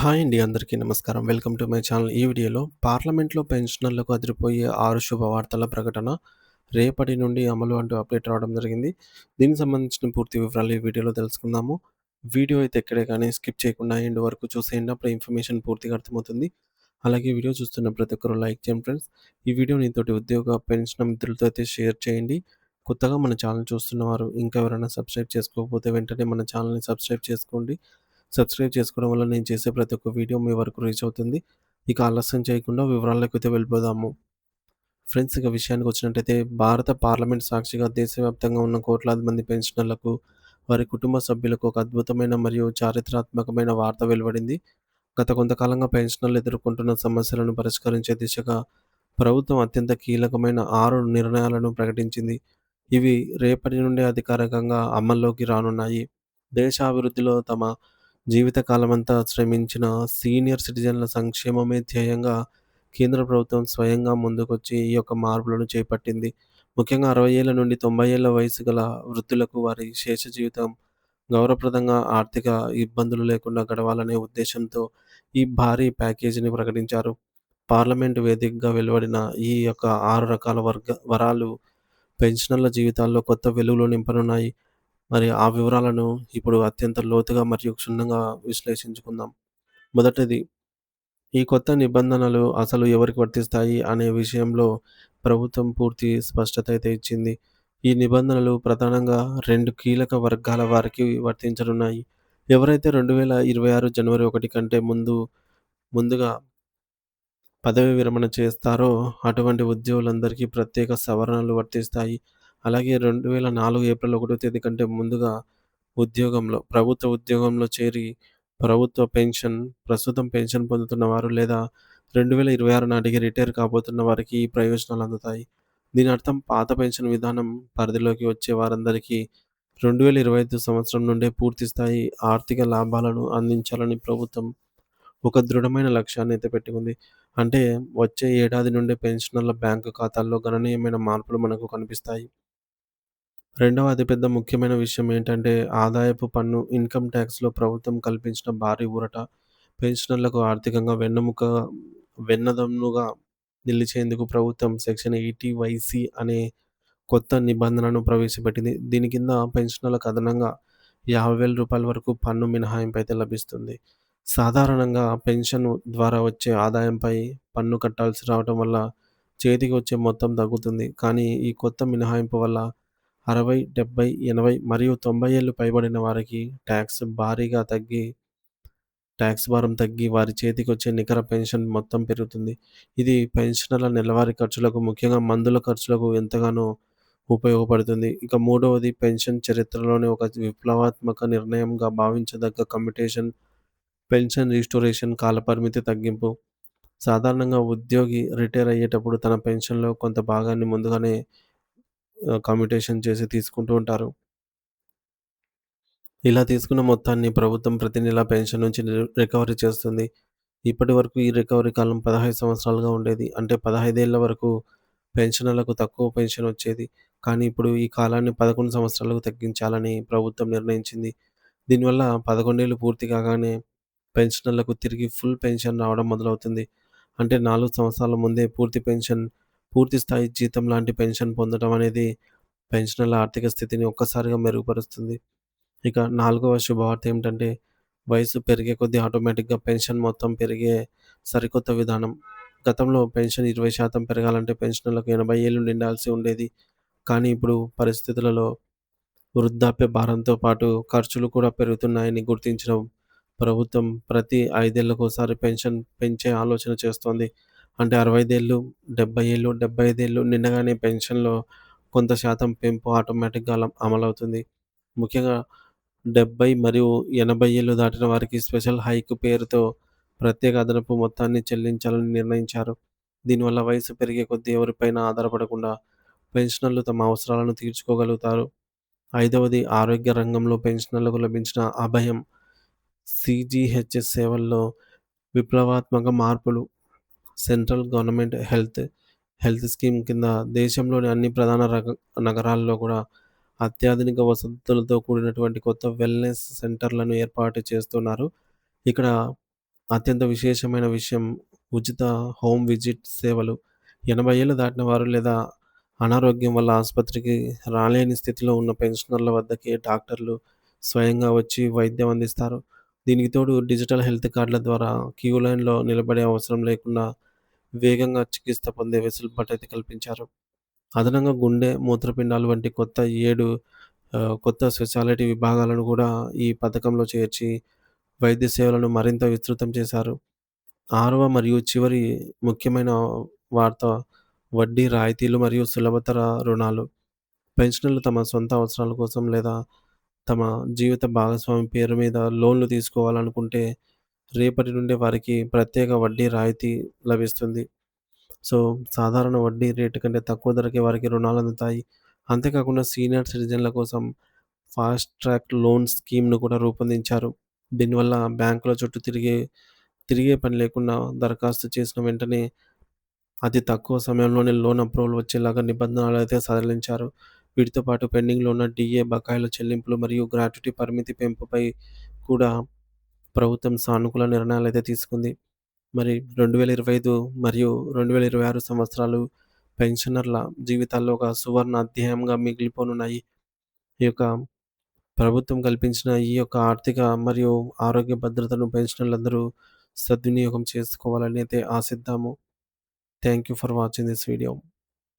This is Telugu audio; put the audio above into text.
హాయ్ అండి. అందరికీ నమస్కారం. Welcome to my channel. ఈ వీడియోలో పార్లమెంట్‌లో పెన్షనర్లకు అదిరిపోయే 6 శుభవార్తల ప్రకటన రేపటి నుండి అమలు అంటూ అప్డేట్ రావడం జరిగింది. దీనికి సంబంధించిన పూర్తి వివరాలు ఈ వీడియోలో తెలుసుకుందాము. వీడియో అయితే ఎక్కడే కానీ స్కిప్ చేయకుండా ఎండ్ వరకు చూసేయండి. అప్పుడు ఇన్ఫర్మేషన్ పూర్తిగా అర్థమవుతుంది. అలాగే వీడియో చూస్తున్న ప్రతి ఒక్కరు లైక్ చేయండి ఫ్రెండ్స్. ఈ వీడియో నీతోటి ఉద్యోగ, పెన్షన్ మిత్రులతో అయితే షేర్ చేయండి. కొత్తగా మన ఛానల్ చూస్తున్నవారు ఇంకా ఎవరైనా సబ్స్క్రైబ్ చేసుకోకపోతే వెంటనే మన ఛానల్‌ని సబ్స్క్రైబ్ చేసుకోండి. సబ్స్క్రైబ్ చేసుకోవడం వల్ల నేను చేసే ప్రతి ఒక్క వీడియో మీ వరకు రీచ్ అవుతుంది. ఇక ఆలస్యం చేయకుండా వివరాల్లోకైతే వెళ్ళిపోదాము. ఫ్రెండ్స్ ఇక విషయానికొచ్చినట్టయితే భారత పార్లమెంట్ సాక్షిగా దేశవ్యాప్తంగా ఉన్న కోట్లాది మంది పెన్షనర్లకు, వారి కుటుంబ సభ్యులకు ఒక అద్భుతమైన మరియు చారిత్రాత్మకమైన వార్త వెలువడింది. గత కొంతకాలంగా పెన్షనర్లు ఎదుర్కొంటున్న సమస్యలను పరిష్కరించే దిశగా ప్రభుత్వం అత్యంత కీలకమైన 6 నిర్ణయాలను ప్రకటించింది. ఇవి రేపటి నుండే అధికారికంగా అమల్లోకి రానున్నాయి. దేశ అభివృద్ధిలో తమ జీవితకాలమంతా శ్రమించిన సీనియర్ సిటిజన్ల సంక్షేమమే ధ్యేయంగా కేంద్ర ప్రభుత్వం స్వయంగా ముందుకొచ్చి ఈ యొక్క మార్పులను చేపట్టింది. ముఖ్యంగా 60 ఏళ్ల నుండి 90 ఏళ్ల వయసు గల వృద్ధులకు వారి శేష జీవితం గౌరవప్రదంగా, ఆర్థిక ఇబ్బందులు లేకుండా గడవాలనే ఉద్దేశ్యంతో ఈ భారీ ప్యాకేజీని ప్రకటించారు. పార్లమెంటు వేదికగా వెలువడిన ఈ యొక్క 6 రకాల వరాలు పెన్షనర్ల జీవితాల్లో కొత్త వెలుగులు నింపనున్నాయి. మరి ఆ వివరాలను ఇప్పుడు అత్యంత లోతుగా మరియు క్షుణ్ణంగా విశ్లేషించుకుందాం. మొదటిది, ఈ కొత్త నిబంధనలు అసలు ఎవరికి వర్తిస్తాయి అనే విషయంలో ప్రభుత్వం పూర్తి స్పష్టత అయితే ఇచ్చింది. ఈ నిబంధనలు ప్రధానంగా 2 కీలక వర్గాల వారికి వర్తించనున్నాయి. ఎవరైతే 2026 జనవరి 1 కంటే ముందుగా పదవీ విరమణ చేస్తారో అటువంటి ఉద్యోగులందరికీ ప్రత్యేక సవరణలు వర్తిస్తాయి. అలాగే 2004 ఏప్రిల్ 1 తేదీ కంటే ముందుగా ప్రభుత్వ ఉద్యోగంలో చేరి ప్రస్తుతం పెన్షన్ పొందుతున్న వారు లేదా 2026 నాటికి రిటైర్ కాబోతున్న వారికి ఈ ప్రయోజనాలు అందుతాయి. దీని అర్థం పాత పెన్షన్ విధానం పరిధిలోకి వచ్చే వారందరికీ 2025 సంవత్సరం నుండే పూర్తి స్థాయి ఆర్థిక లాభాలను అందించాలని ప్రభుత్వం ఒక దృఢమైన లక్ష్యాన్నయితే పెట్టుకుంది. అంటే వచ్చే ఏడాది నుండే పెన్షనర్ల బ్యాంకు ఖాతాల్లో గణనీయమైన మార్పులు మనకు కనిపిస్తాయి. రెండవ అతిపెద్ద ముఖ్యమైన విషయం ఏంటంటే ఆదాయపు పన్ను ఇన్‌కమ్ టాక్స్‌లో ప్రభుత్వం కల్పించిన భారీ ఊరట. పెన్షనర్లకు ఆర్థికంగా వెన్నదన్నుగా నిలిచేందుకు ప్రభుత్వం సెక్షన్ 80వైసీ అనే కొత్త నిబంధనను ప్రవేశపెట్టింది. దీని కింద పెన్షనర్లకు అదనంగా రూ. 50,000 వరకు పన్ను మినహాయింపు అయితే లభిస్తుంది. సాధారణంగా పెన్షన్ ద్వారా వచ్చే ఆదాయంపై పన్ను కట్టాల్సి రావటం వల్ల చేతికి వచ్చే మొత్తం తగ్గుతుంది. కానీ ఈ కొత్త మినహాయింపు వల్ల 60, 70, 80 మరియు 90 ఏళ్లు పైబడిన వారికి ట్యాక్స్ భారం తగ్గి వారి చేతికొచ్చే నికర పెన్షన్ మొత్తం పెరుగుతుంది. ఇది పెన్షనర్ల నెలవారీ ఖర్చులకు, ముఖ్యంగా మందుల ఖర్చులకు ఎంతగానో ఉపయోగపడుతుంది. ఇక మూడవది, పెన్షన్ చరిత్రలోనే ఒక విప్లవాత్మక నిర్ణయంగా భావించదగ్గ పెన్షన్ రిస్టోరేషన్ కాలపరిమితి తగ్గింపు. సాధారణంగా ఉద్యోగి రిటైర్ అయ్యేటప్పుడు తన పెన్షన్‌లో కొంత భాగాన్ని ముందుగానే కమ్యుటేషన్ చేసి తీసుకుంటూ ఉంటారు. ఇలా తీసుకున్న మొత్తాన్ని ప్రభుత్వం ప్రతి నెల పెన్షన్ నుంచి రికవరీ చేస్తుంది. ఇప్పటివరకు ఈ రికవరీ కాలం 15 సంవత్సరాలుగా ఉండేది. అంటే 15 ఏళ్ల వరకు పెన్షనర్లకు తక్కువ పెన్షన్ వచ్చేది. కానీ ఇప్పుడు ఈ కాలాన్ని 11 సంవత్సరాలకు తగ్గించాలని ప్రభుత్వం నిర్ణయించింది. దీనివల్ల 11 ఏళ్లు పూర్తి కాగానే పెన్షనర్లకు తిరిగి ఫుల్ పెన్షన్ రావడం మొదలవుతుంది. అంటే 4 సంవత్సరాల ముందే పూర్తి స్థాయి జీతం లాంటి పెన్షన్ పొందడం అనేది పెన్షనర్ల ఆర్థిక స్థితిని ఒక్కసారిగా మెరుగుపరుస్తుంది. ఇక నాలుగవ శుభవార్త ఏమిటంటే, వయసు పెరిగే కొద్దీ ఆటోమేటిక్‌గా పెన్షన్ మొత్తం పెరిగే సరికొత్త విధానం. గతంలో పెన్షన్ 20% పెరగాలంటే పెన్షనర్లకు 80 ఏళ్లు నిండాల్సి ఉండేది. కానీ ఇప్పుడు పరిస్థితులలో వృద్ధాప్య భారంతో పాటు ఖర్చులు కూడా పెరుగుతున్నాయని గుర్తించిన ప్రభుత్వం ప్రతి 5 ఏళ్లకోసారి పెన్షన్ పెంచే ఆలోచన చేస్తోంది. అంటే 65 ఏళ్ళు, 70 ఏళ్ళు, 75 ఏళ్ళు నిండగానే పెన్షన్‌లో కొంత శాతం పెంపు ఆటోమేటిక్‌గా అమలవుతుంది. ముఖ్యంగా 70 మరియు 80 ఏళ్లు దాటిన వారికి స్పెషల్ హైక్ పేరుతో ప్రత్యేక అదనపు మొత్తాన్ని చెల్లించాలని నిర్ణయించారు. దీనివల్ల వయసు పెరిగే కొద్దీ ఎవరిపైనా ఆధారపడకుండా పెన్షనర్లు తమ అవసరాలను తీర్చుకోగలుగుతారు. ఐదవది, ఆరోగ్య రంగంలో పెన్షనర్లకు లభించిన అభయం. సీజీహెచ్ఎస్ సేవల్లో విప్లవాత్మక మార్పులు. సెంట్రల్ గవర్నమెంట్ హెల్త్ స్కీమ్ కింద దేశంలోని అన్ని ప్రధాన నగరాల్లో కూడా అత్యాధునిక వసతులతో కూడినటువంటి కొత్త వెల్‌నెస్ సెంటర్‌లను ఏర్పాటు చేస్తున్నారు. ఇక్కడ అత్యంత విశేషమైన విషయం ఉచిత హోమ్ విజిట్ సేవలు. 80 ఏళ్లు దాటిన వారు లేదా అనారోగ్యం వల్ల ఆసుపత్రికి రాలేని స్థితిలో ఉన్న పెన్షనర్ల వద్దకే డాక్టర్లు స్వయంగా వచ్చి వైద్యం అందిస్తారు. దీనికి తోడు డిజిటల్ హెల్త్ కార్డుల ద్వారా క్యూ లైన్‌లో నిలబడే అవసరం లేకుండా వేగంగా చికిత్స పొందే వెసులుబాటైతే కల్పించారు. అదనంగా గుండె, మూత్రపిండాలు వంటి 7 కొత్త స్పెషాలిటీ విభాగాలను కూడా ఈ పథకంలో చేర్చి వైద్య సేవలను మరింత విస్తృతం చేశారు. ఆరవ మరియు చివరి ముఖ్యమైన వార్త వడ్డీ రాయితీలు మరియు సులభతర రుణాలు. పెన్షనర్లు తమ సొంత అవసరాల కోసం లేదా తమ జీవిత భాగస్వామి పేరు మీద లోన్‌లు తీసుకోవాలనుకుంటే రేపటి నుండే వారికి ప్రత్యేక వడ్డీ రాయితీ లభిస్తుంది. సో, సాధారణ వడ్డీ రేటు కంటే తక్కువ ధరకే వారికి రుణాలందుతాయి. అంతేకాకుండా సీనియర్ సిటిజన్‌ల కోసం ఫాస్ట్ ట్రాక్ లోన్ స్కీమ్‌ను కూడా రూపొందించారు. దీనివల్ల బ్యాంకుల చుట్టూ తిరిగే పని లేకుండా దరఖాస్తు చేసిన వెంటనే అతి తక్కువ సమయంలోనే లోన్ అప్రూవల్ వచ్చేలాగా నిబంధనలైతే సడలించారు. వీటితో పాటు పెండింగ్‌లో ఉన్న డీఏ బకాయిల చెల్లింపులు మరియు గ్రాట్యుటీ పరిమితి పెంపుపై కూడా ప్రభుత్వం సానుకూల నిర్ణయాలైతే తీసుకుంది. మరి 2025 మరియు 2026 సంవత్సరాలు పెన్షనర్ల జీవితాల్లో ఒక సువర్ణ అధ్యాయంగా మిగిలిపోనున్నాయి. ఈ యొక్క ప్రభుత్వం కల్పించిన ఈ యొక్క ఆర్థిక మరియు ఆరోగ్య భద్రతను పెన్షనర్లందరూ సద్వినియోగం చేసుకోవాలని అయితే ఆశిద్దాము. Thank you for watching this video.